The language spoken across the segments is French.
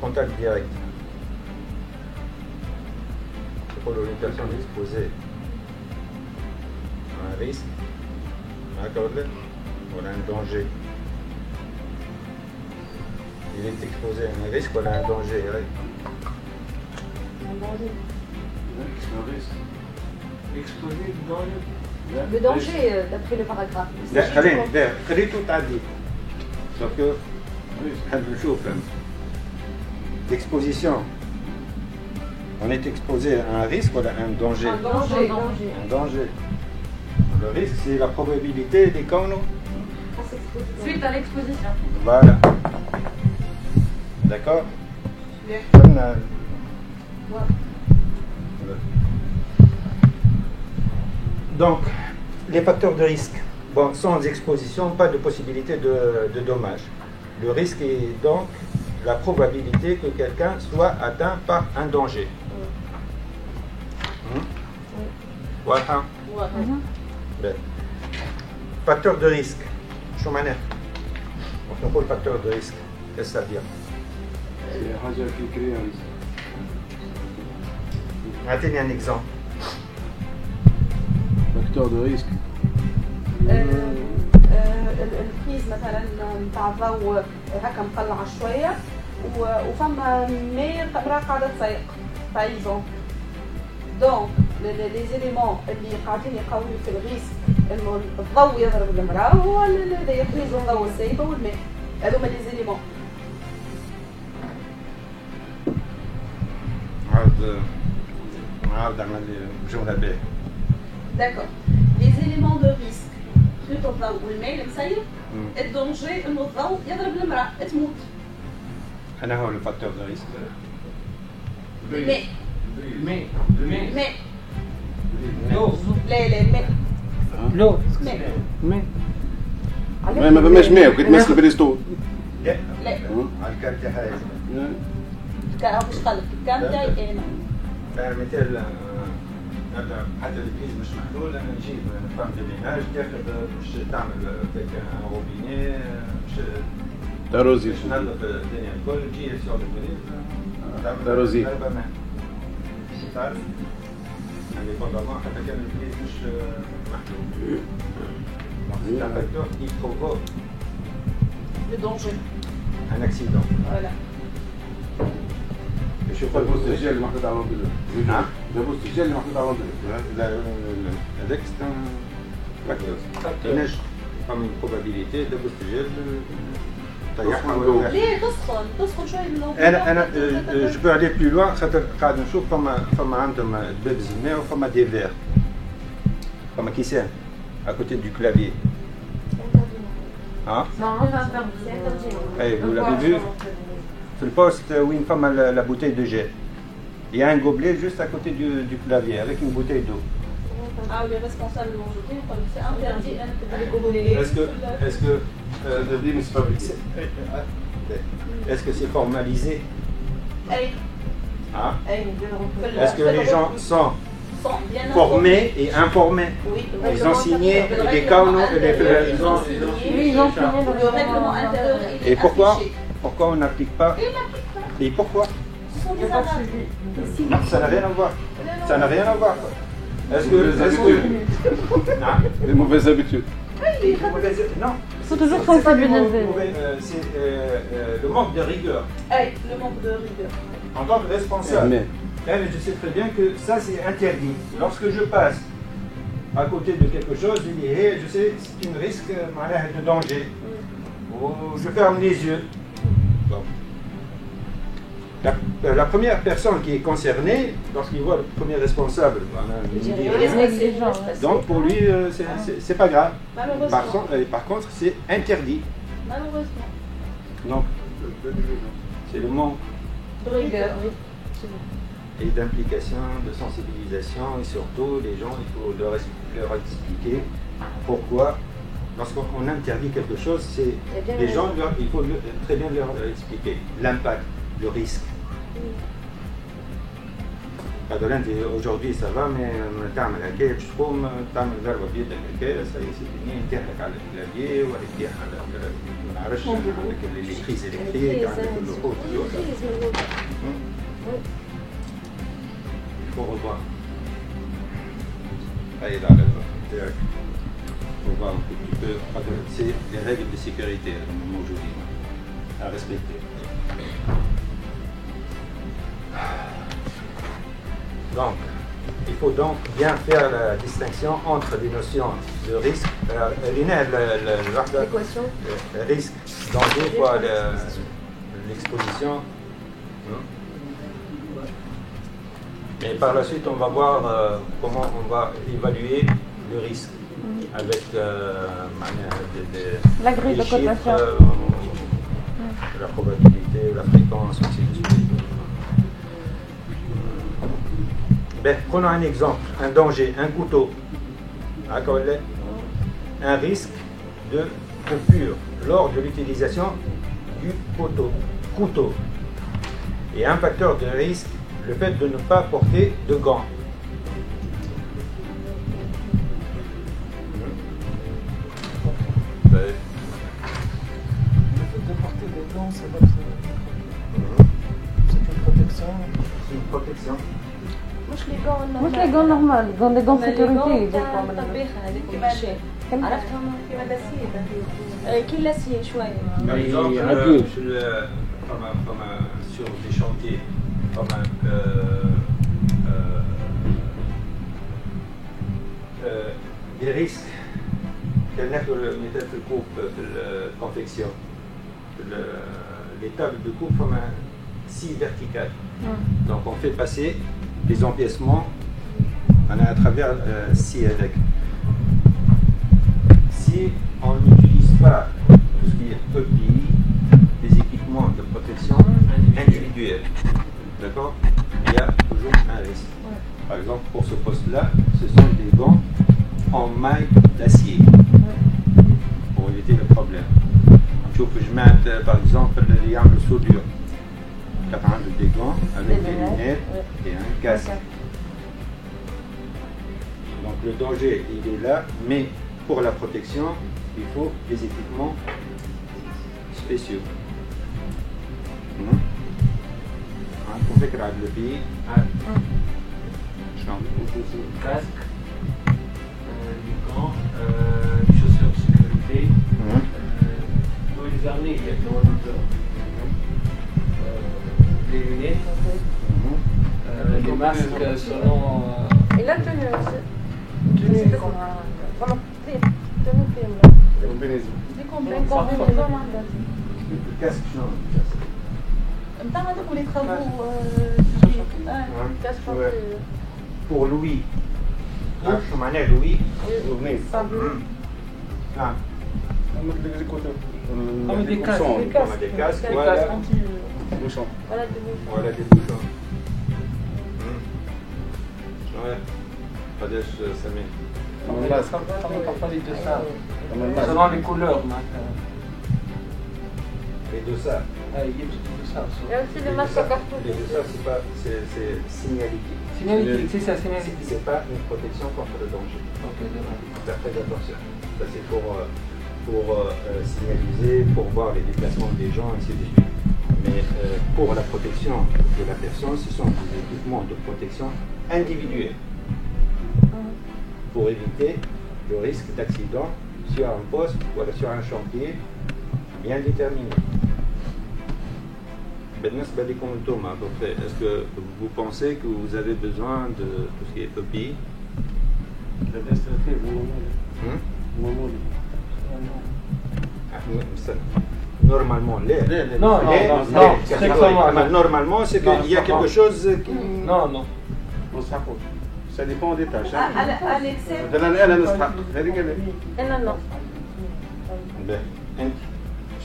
contact direct. Pour une personne exposée à un risque, ou à un danger. Il est exposé à un risque ou à un danger. Un danger. Un risque. Exposé au danger. Le danger, d'après le paragraphe. خليه tout à dit. Sauf que, l'exposition, on est exposé à un risque ou à un danger. Un danger. Un danger. Le risque, c'est la probabilité des canaux. Suite à l'exposition. Voilà. D'accord. Donc, les facteurs de risque. Bon, sans exposition, pas de possibilité de dommage. Le risque est donc la probabilité que quelqu'un soit atteint par un danger. Voilà. Facteur de risque. شو معناه؟ وقت نقول facteur de risque, qu'est-ce que ça veut dire? حاجة فكرية. أعطيني un exemple. Facteur de risque. الكيز مثلا نتاع الضوء هكا مقلع شويه وفما مير امراه قاعده تسيق بايزون دونك لي زيليمون اللي قاعدين يقويو في الريسك انه الضوء يضرب المراه هو اللي يحيز الضوء السايبه والماء هذوما لي زيليمون عاود عمل جمله باهيه. داكور لي زيليمون دو ريسك خيوط الضوء والماء المسيب الدونجي انه الضوء يضرب المراه تموت. أنا هو le facteur de risque. الماء الماء. الماء لو. لا الماء لو. ماء ما فماش ماء وكنت ماسك بريستو. لا. لا. على الكارت حاجة. باش قلب كان جاي كاينه. مثال حتى البريز مش محلول انا نجيب فام دو ميناج تاخذ باش تعمل هكاك ان روبيني باش تاروزي. باش تنظف الدنيا الكل تجي سيغ البريز تعمل تاروزي. ضربه ماء. تعرف؟ يعني فوندامون حتى كان البريز مش محلول. C'est un facteur qui provoque Le danger. un accident. Voilà. Je sais pas دابوس الجيل اللي محطوط على لوندو. نعم. دابوس الجيل اللي محطوط على لوندو. هذاك c'est un facteur. ينجم فما probabilité de بوستجيل طيحها ولا ليه تسخن شويه من الوقت. انا جو بو aller plus loin خاطر قاعد نشوف فما عندهم دبابز الماء وفما دي فير فما كيسان à côté du clavier. Hein? Non, c'est interdit. Hey, vous l'avez vu? C'est le poste où une femme a la bouteille de jet. Il y a un gobelet juste à côté du clavier avec une bouteille d'eau. Ah, les responsables l'ont jeté, c'est interdit les gobelets. Est-ce que c'est formalisé? Hey. Hein? Hey. Est-ce que les gens sont bien formés et informés? Oui. Ils ont signé des canaux et des ils ont signé le règlement intérieur. Et pourquoi on n'applique pas? Et pourquoi? Ce sont des arabes. Non, ça n'a rien à voir. Ça n'a rien à voir. Est-ce que non. Les mauvaises habitudes. Non. Il faut toujours sensibiliser. C'est le manque de rigueur. Hey, le manque de rigueur. En tant que responsable, je sais très bien que ça c'est interdit. Lorsque je passe à côté de quelque chose, je dis, hey, je sais, c'est un risque de danger. Je ferme les yeux. Bon. La première personne qui est concernée, lorsqu'il voit le premier responsable, donc pour lui, c'est pas grave. Par contre, c'est interdit. Malheureusement. Donc, c'est le manque De rigueur. et d'implication, de sensibilisation, et surtout, les gens, il faut leur expliquer pourquoi. Lorsqu'on interdit quelque chose, c'est les gens, il faut très bien leur expliquer l'impact, le risque. Aujourd'hui ça va, mais تعمل هكايا باش تقوم تعمل ضربه بيدك هكايا سي فيني ينتهي لك على الكلافيي ولا ينتهي على ما نعرفش عندك لي كريز الكتريك عندك الضغوط فوق البار هاي العلاقه تاعك وبعض سي لي ريغل دي سيكوريتي موجودين à respecter. Donc, il faut donc bien faire la distinction entre les notions de risque, l'équation, risque, danger fois l'exposition. Et par la suite, on va voir comment on va évaluer le risque avec la grille de cotation, la probabilité, la fréquence, ainsi de suite. Ben, prenons un exemple, un danger, un couteau, un risque de coupure lors de l'utilisation du couteau. Et un facteur de risque, le fait de ne pas porter de gants. Ben, le fait de porter des gants, ça va être... c'est une protection. C'est une protection. مش لي جون مش لي جون نورمال، جون لي جون سيكوريتي طبيخه هذيك عرفتهم كيما لاسيه كي لاسيه شويه Par exemple, sur des chantiers, des risques, quel n'est que le méthode de coupe de la confection, les tables de coupe comme un scie verticale. Donc on fait passer les empiècements à travers scie avec. Si on n'utilise pas tout ce qui est EPI, des équipements de protection individuels, d'accord, il y a toujours un risque. Par exemple, pour ce poste-là, ce sont des gants en maille d'acier pour éviter le problème. Je mets par exemple les armes de soudure, des gants avec des lunettes et un casque. Donc le danger, il est là, mais pour la protection, il faut des équipements spéciaux. Pour faire le pays, Casque, les gants, les chaussures de sécurité, tous les harnais, il y a le moniteur. Les lunettes, les masques selon... Et la tenue aussi. tenue Combinaison. le casque, non. نتاع هذوك اللي تخافوا كاس Pour Louis. معناه Louis. نعم. Comme des casques. Comme des casques, Des voilà. casques anti... Bouchon. Voilà des bouchons. Ouais. قداش سمين؟ Comme pas les deux ça. Selon les couleurs. Les deux ça. Il y a des ça. Il y a aussi le masque à carton. Les deux ça, c'est pas, c'est signalétique. Signalétique, c'est ça, signalétique. C'est pas une protection contre le danger. Ok, d'accord. Faire très attention. Ça c'est pour signaliser, pour voir les déplacements des gens, ainsi de suite. Mais pour la protection de la personne, ce sont des équipements de protection individuels pour éviter le risque d'accident sur un poste ou sur un chantier bien déterminé. Est-ce que vous pensez que vous avez besoin de tout ce qui est EPI? Normalement, normalement, c'est qu'il y a quelque chose qui... Non. Ça dépend des tâches.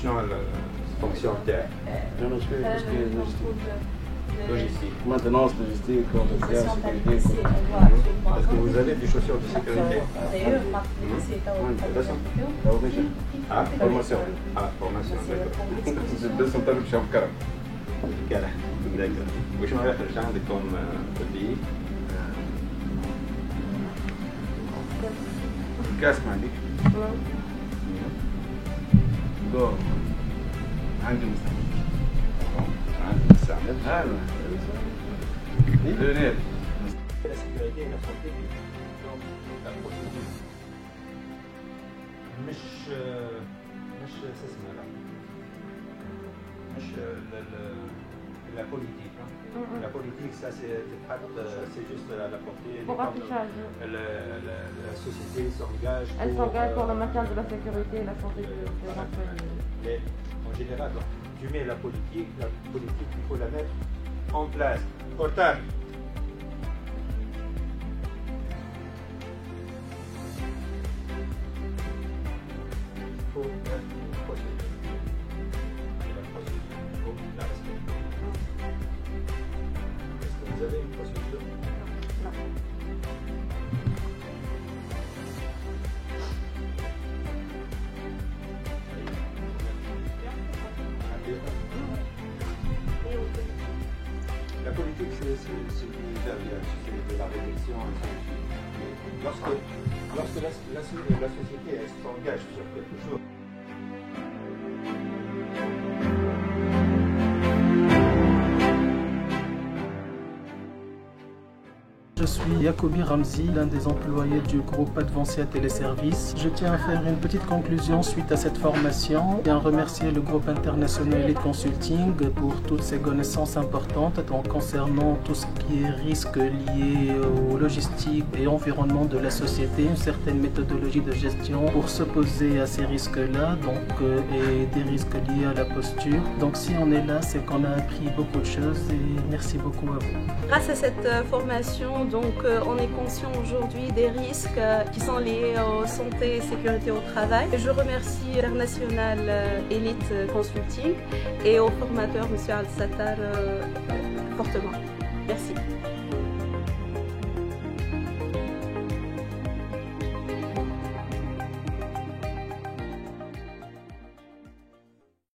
شنو الفونكسيون تاعك؟ Logistique. Maintenance, logistique, Est-ce que vous avez des chaussures de sécurité? formation. Formation, d'accord. بس نطلب شام كرم. D'accord. واش ما يخرج عندكم في البيت؟ كاس مالك دور عندي مستعمل هذا دونير La sécurité et la santé publique. Donc, la procédure. مش اسمها مش la politique. La politique, ça c'est juste à la portée. Pour affichage. La société s'engage. Elle s'engage pour le maintien de la sécurité et la santé des employés. Mais en général, donc, tu mets la politique, il faut la mettre en place. Autant. Vous avez une procédure? Non. La politique, c'est de la réflexion. Mais lorsque la société s'engage sur quelque chose, Je suis Yacobi Ramzi, l'un des employés du groupe Advancia Téléservices. Je tiens à faire une petite conclusion suite à cette formation et à remercier le groupe international Elite Consulting pour toutes ses connaissances importantes concernant tout ce qui est risque lié aux logistiques et environnement de la société, une certaine méthodologie de gestion pour s'opposer à ces risques-là et des risques liés à la posture. Donc si on est là, c'est qu'on a appris beaucoup de choses et merci beaucoup à vous. Grâce à cette formation, on est conscient aujourd'hui des risques qui sont liés aux santé et sécurité au travail. Je remercie International Elite Consulting et au formateur M. Al-Sattar fortement. Merci.